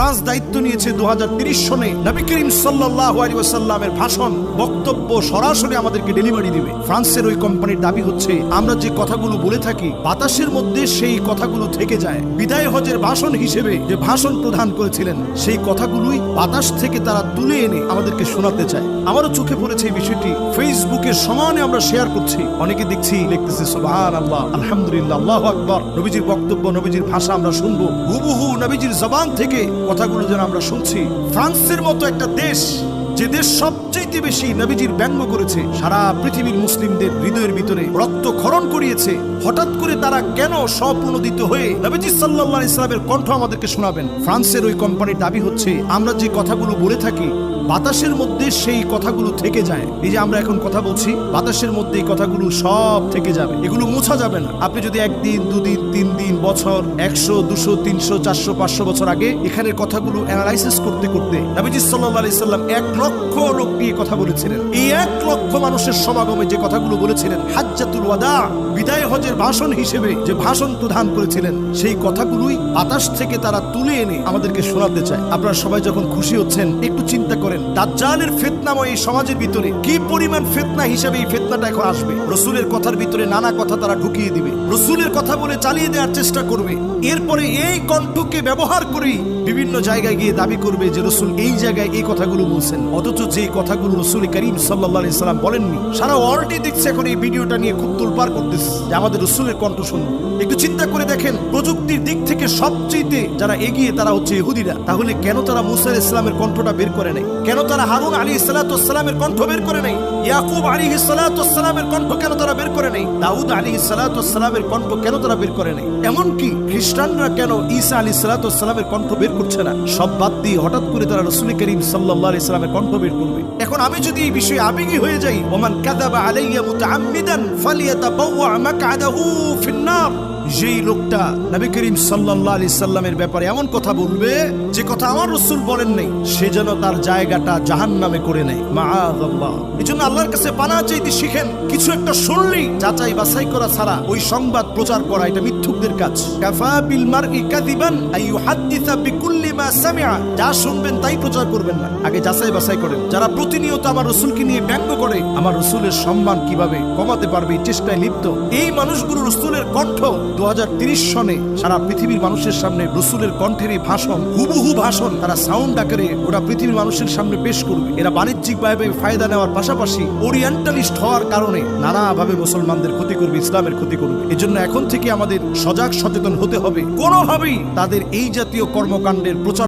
France দায়িত্ব নিয়েছে 2030 সনে নবী করিম সাল্লাল্লাহু আলাইহি ওয়াসাল্লামের ভাষণ বক্তব্য সরাসরি আমাদেরকে ডেলিভারি দিবে। ফ্রান্সের ওই কোম্পানির দাবি হচ্ছে আমরা যে কথাগুলো বলে থাকি বাতাসের মধ্যে সেই কথাগুলো থেকে যায়। বিদায় হজের ভাষণ হিসেবে যে ভাষণ প্রদান করেছিলেন সেই কথাগুলোই বাতাস থেকে তারা তুলে এনে আমাদেরকে শোনাতে চায়। আমারও চোখে পড়েছে এই বিষয়টি, ফেসবুকে সমানে আমরা শেয়ার করছি, অনেকে দেখছি লিখতেছে সুবহানাল্লাহ, আলহামদুলিল্লাহ, আল্লাহু আকবার। নবীজির বক্তব্য নবীজির ভাষা আমরা শুনবো, হুবহু নবীজির জবান থেকে কথাগুলো যেন আমরা শুনছি। ফ্রান্সের মতো একটা দেশ, যে দেশ সবচেয়ে বেশি নবীজির ব্যঙ্গ করেছে, সারা পৃথিবীর মুসলিমদের হৃদয়ের ভিতরে রক্তক্ষরণ করিয়েছে, হঠাৎ করে তারা কেন স্বপ্রণোদিত হয়ে নবীজি সাল্লাল্লাহু আলাইহি ওয়াসাল্লামের কণ্ঠ আমাদেরকে শোনাবেন? ফ্রান্সের ওই কোম্পানির দাবি হচ্ছে আমরা যে কথাগুলো বলে থাকি বাতাসের মধ্যে সেই কথাগুলো থেকে যায়। এই যে আমরা এখন কথা বলছি বাতাসের মধ্যে এই কথাগুলো সব থেকে যাবে, এগুলো মোছা যাবে না। আপনি যদি একদিন, দুদিন, 3 দিন, বছর, 100, 200, 300, 400, 500 বছর আগে এখানের কথাগুলো অ্যানালাইসিস করতে করতে নবীজি সাল্লাল্লাহু আলাইহি ওয়াসাল্লাম 1 লক্ষ লোক নিয়ে কথা বলেছিলেন। এই 1 লক্ষ মানুষের সমাগমে যে কথাগুলো বলেছিলেন, হাজ্জাতুল ওয়াদা, বিদায় হজের ভাষণ হিসেবে যে ভাষণ প্রদান করেছিলেন, সেই কথাগুলোই বাতাস থেকে তারা তুলে এনে আমাদেরকে শোনাতে চায়। আপনারা সবাই যখন খুশি হচ্ছেন একটু চিন্তা করেন দাজ্জালের ফিতনাময় এই সমাজের ভিতরে কি পরিমাণ ফিতনা হিসেবে এই ফিতনাটা এখন আসবে। রাসূলের কথার ভিতরে নানা কথা তারা ঢুকিয়ে দিবে, রাসূলের কথা বলে চালিয়ে দেওয়ার চেষ্টা করবে। এরপরে এই কণ্ঠকে ব্যবহার করে বিভিন্ন জায়গায় গিয়ে দাবি করবে যে রাসূল এই জায়গায় এই কথাগুলো বলছেন, অথচ যে কথাগুলো রাসূল করিম সাল্লাল্লাহু আলাইহি সাল্লাম বলেননি। সারা ওয়ার্ল্ডই দেখছে এখন এই ভিডিওটা নিয়ে খুব তোলপাড় করতেছে যে আমাদের রাসূলের কণ্ঠ শুনুন। একটু চিন্তা করে দেখেন, প্রযুক্তির দিক থেকে সবচেয়ে যারা এগিয়ে তারা হচ্ছে ইহুদিরা। তাহলে কেন তারা মুসা আলাইহিস সালামের কণ্ঠটা বের করে নাই? কেন তারা হারুন আলাইহিস সালামের কণ্ঠ বের করে নাই? ইয়াকুব আলাইহিস সালামের কণ্ঠ কেন তারা বের করে নাই? দাউদ আলাইহিস সালামের কণ্ঠ কেন তারা বের করে নাই? এমনকি খ্রিস্টানরা কেন ঈসা আলাইহিস সালামের কণ্ঠ বের করছে না? সব বাদ দিয়ে হঠাৎ করে তারা রাসূল করিম সাল্লাল্লাহু আলাইহি সাল্লামের কণ্ঠ বের করবে। এখন আমি যদি এই বিষয়ে আবেগী হয়ে যাই, ওমান কাযাবা আলাইয়া মুতাআম্মিদান ফালিয়াতাবাওয়া মাকআদাহু ফিন-নার, যেই লোকটা নবী করিম সাল্লাল্লাহু আলাইহি সাল্লামের ব্যাপারে এমন কথা বলবে যে কথা আমার রাসূল বলেন নাই, সে যেন তার জায়গাটা জাহান্নামে করে নেয়, মাআযাল্লাহ। এজন্য আল্লাহর কাছে পানাহ চাইতে শিখেন। কিছু একটা শুনলেই যাচাই বাছাই করা ছাড়া ওই সংবাদ প্রচার করা এটা মিথ্যুকদের কাজ। কাফা বিল মারই কাযিবান আই ইউহাদ্দিসা বিকুল্লি মা সামিআ, যা শুনবেন তাই প্রচার করবেন না, আগে যাচাই বাছাই করেন। যারা প্রতিনিয়ত আমার রাসূলকে নিয়ে ব্যঙ্গ করে আমার রাসূলের সম্মান কিভাবে কমাতে পারবে এই চেষ্টায় লিপ্ত, এই মানুষগুলো রাসূলের কণ্ঠ 2030 সনে সারা পৃথিবীর মানুষের সামনে রাসূলের কণ্ঠের এই ভাষণ, হুবহু ভাষণ তারা সাউন্ড আকারে গোটা পৃথিবীর মানুষের সামনে পেশ করবে। এরা বাণিজ্যিকভাবে ফায়দা নেওয়ার পাশাপাশি ওরিয়েন্টালিস্ট হওয়ার কারণে নানাভাবে মুসলমানদের ক্ষতি করবে, ইসলামের ক্ষতি করবে। এজন্য এখন থেকে আমাদের সজাগ সচেতন হতে হবে, কোনোভাবেই তাদের এই জাতীয় কর্মকাণ্ডের প্রচার